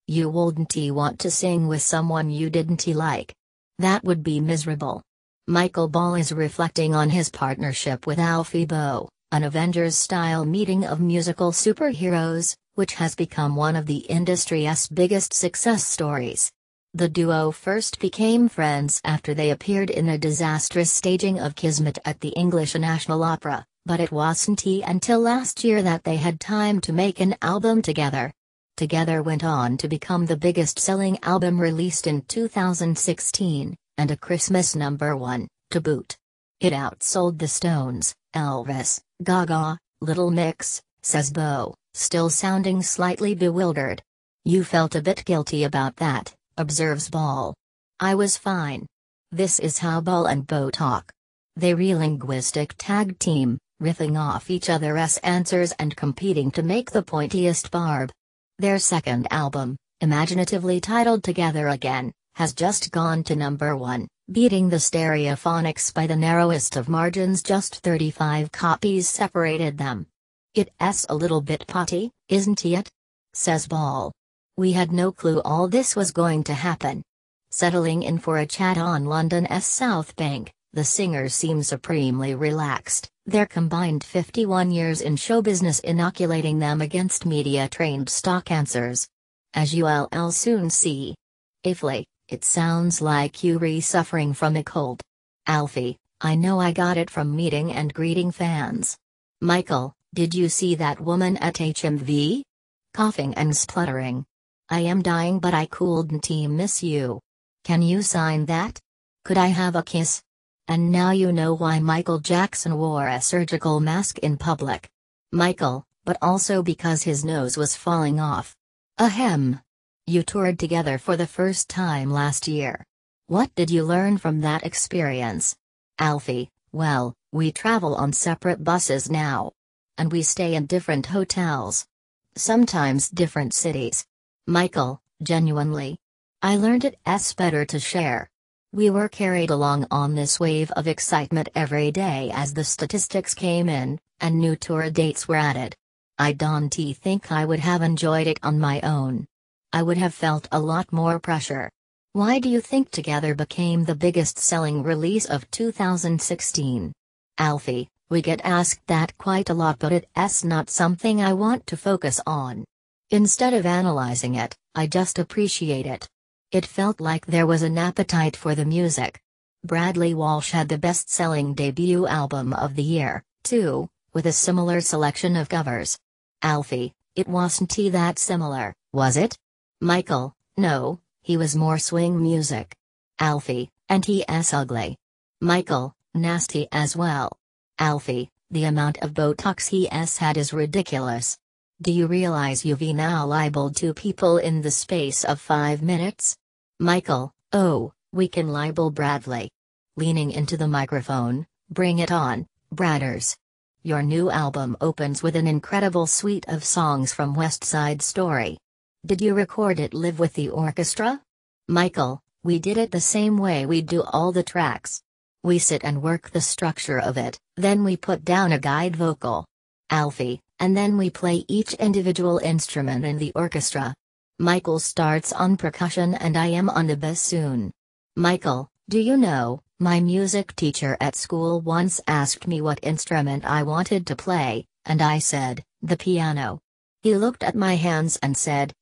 You wouldn't want to sing with someone you didn't like. That would be miserable. Michael Ball is reflecting on his partnership with Alfie Boe, an Avengers-style meeting of musical superheroes, which has become one of the industry's biggest success stories. The duo first became friends after they appeared in a disastrous staging of Kismet at the English National Opera, but it wasn't until last year that they had time to make an album together. Together went on to become the biggest-selling album released in 2016, and a Christmas #1, to boot. It outsold the Stones, Elvis, Gaga, Little Mix, says Boe, still sounding slightly bewildered. You felt a bit guilty about that, observes Ball. I was fine. This is how Ball and Boe talk. They linguistic tag team, riffing off each other's answers and competing to make the pointiest barb. Their second album, imaginatively titled Together Again, has just gone to #1, beating the Stereophonics by the narrowest of margins. Just 35 copies separated them. It's a little bit potty, isn't it? Says Ball. We had no clue all this was going to happen. Settling in for a chat on London's South Bank, the singers seem supremely relaxed, their combined 51 years in show business inoculating them against media-trained stock answers. As you'll soon see. Ifly, it sounds like you're suffering from a cold. Alfie, I know I got it from meeting and greeting fans. Michael, did you see that woman at HMV? Coughing and spluttering. I am dying but I couldn't miss you. Can you sign that? Could I have a kiss? And now you know why Michael Jackson wore a surgical mask in public. Michael, but also because his nose was falling off. Ahem. You toured together for the first time last year. What did you learn from that experience? Alfie, well, we travel on separate buses now. And we stay in different hotels. Sometimes different cities. Michael, genuinely. I learned it's better to share. We were carried along on this wave of excitement every day as the statistics came in, and new tour dates were added. I don't think I would have enjoyed it on my own. I would have felt a lot more pressure. Why do you think Together became the biggest-selling release of 2016? Alfie, we get asked that quite a lot but it's not something I want to focus on. Instead of analyzing it, I just appreciate it. It felt like there was an appetite for the music. Bradley Walsh had the best-selling debut album of the year, too, with a similar selection of covers. Alfie, it wasn't that similar, was it? Michael, no, he was more swing music. Alfie, and he's ugly. Michael, nasty as well. Alfie, the amount of Botox he's had is ridiculous. Do you realize you've now libeled 2 people in the space of 5 minutes? Michael, oh, we can libel Bradley. Leaning into the microphone, bring it on, Bradders. Your new album opens with an incredible suite of songs from West Side Story. Did you record it live with the orchestra? Michael, we did it the same way we do all the tracks. We sit and work the structure of it, then we put down a guide vocal. Alfie, and then we play each individual instrument in the orchestra. Michael starts on percussion and I am on the bassoon. Michael, do you know, my music teacher at school once asked me what instrument I wanted to play, and I said, the piano. He looked at my hands and said,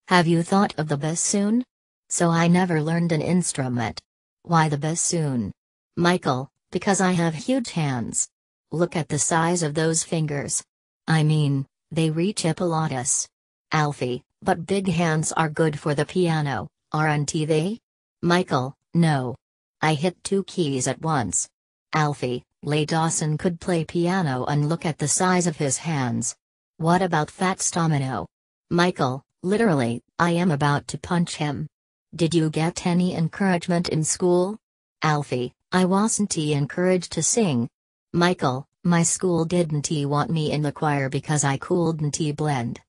have you thought of the bassoon? So I never learned an instrument. Why the bassoon? Michael, because I have huge hands. Look at the size of those fingers. I mean, they reach epilatus. Alfie, but big hands are good for the piano, aren't they? Michael, no. I hit 2 keys at once. Alfie, Leigh Dawson could play piano and look at the size of his hands. What about Fats Domino? Michael, literally, I am about to punch him. Did you get any encouragement in school? Alfie, I wasn't encouraged to sing. Michael, my school didn't want me in the choir because I couldn't blend.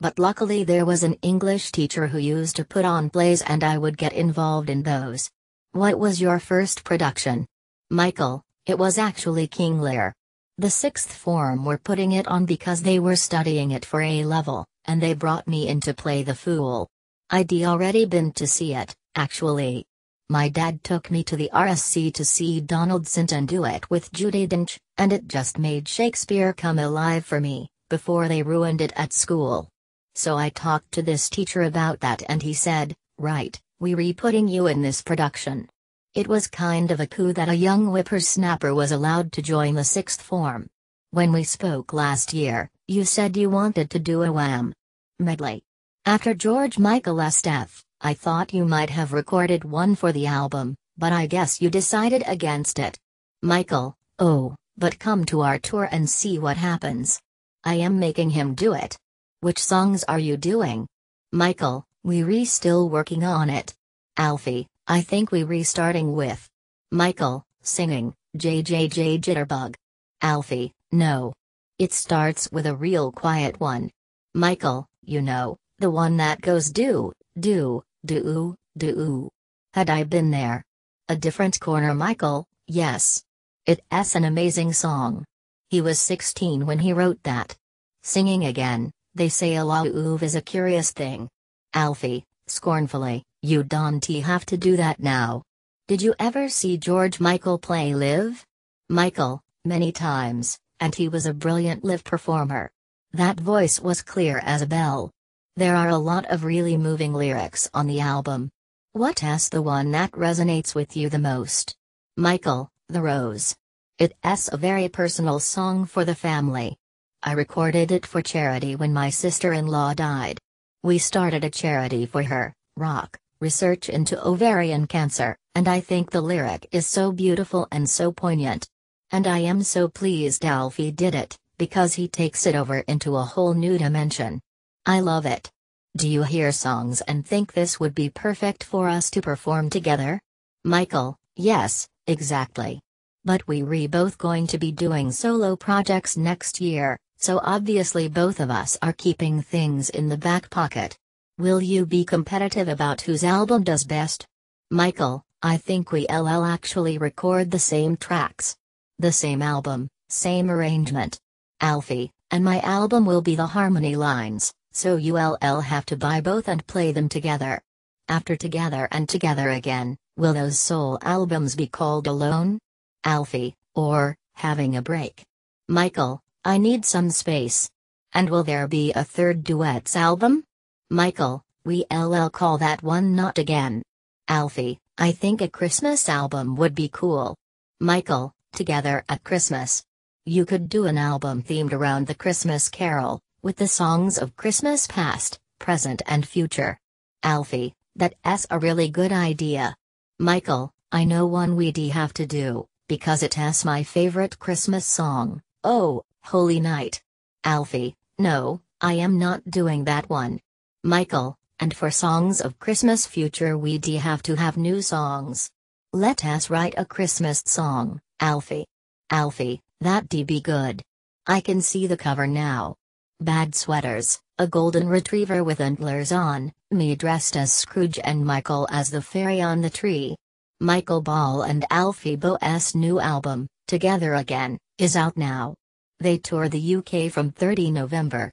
But luckily there was an English teacher who used to put on plays and I would get involved in those. What was your first production? Michael, it was actually King Lear. The 6th form were putting it on because they were studying it for A-level, and they brought me in to play the fool. I'd already been to see it, actually. My dad took me to the RSC to see Donaldson and do it with Judi Dench, and it just made Shakespeare come alive for me, before they ruined it at school. So I talked to this teacher about that and he said, right, we're re-putting you in this production. It was kind of a coup that a young whippersnapper was allowed to join the sixth form. When we spoke last year, you said you wanted to do a Wham! Medley. After George Michael's death, I thought you might have recorded one for the album, but I guess you decided against it. Michael, oh, but come to our tour and see what happens. I am making him do it. Which songs are you doing? Michael, we're still working on it. Alfie, I think we restarting with Michael, singing, JJJ Jitterbug. Alfie, no. It starts with a real quiet one. Michael, you know, the one that goes do, do, do, do. Had I been there? A different corner Michael, yes. It's an amazing song. He was 16 when he wrote that. Singing again, they say a love is a curious thing. Alfie, scornfully, you don't have to do that now. Did you ever see George Michael play live? Michael, many times, and he was a brilliant live performer. That voice was clear as a bell. There are a lot of really moving lyrics on the album. What's the one that resonates with you the most? Michael, The Rose. It's a very personal song for the family. I recorded it for charity when my sister-in-law died. We started a charity for her, Rock, Research into Ovarian Cancer, and I think the lyric is so beautiful and so poignant. And I am so pleased Alfie did it, because he takes it over into a whole new dimension. I love it. Do you hear songs and think this would be perfect for us to perform together? Michael, yes, exactly. But we're both going to be doing solo projects next year, so obviously both of us are keeping things in the back pocket. Will you be competitive about whose album does best? Michael, I think we'll actually record the same tracks. The same album, same arrangement. Alfie, and my album will be the harmony lines, so you'll have to buy both and play them together. After Together and Together Again, will those soul albums be called Alone? Alfie, or Having a Break? Michael, I need some space. And will there be a third duets album? Michael, we'll call that one Not Again. Alfie, I think a Christmas album would be cool. Michael, Together at Christmas. You could do an album themed around the Christmas Carol, with the songs of Christmas past, present and future. Alfie, that's a really good idea. Michael, I know one we'd have to do, because it's my favorite Christmas song, Oh, Holy Night. Alfie, no, I am not doing that one. Michael, and for songs of Christmas future we'd have to have new songs. Let us write a Christmas song, Alfie. Alfie, that'd be good. I can see the cover now. Bad sweaters, a golden retriever with antlers on, me dressed as Scrooge and Michael as the fairy on the tree. Michael Ball and Alfie Boe's new album, Together Again, is out now. They tour the UK from 30 November.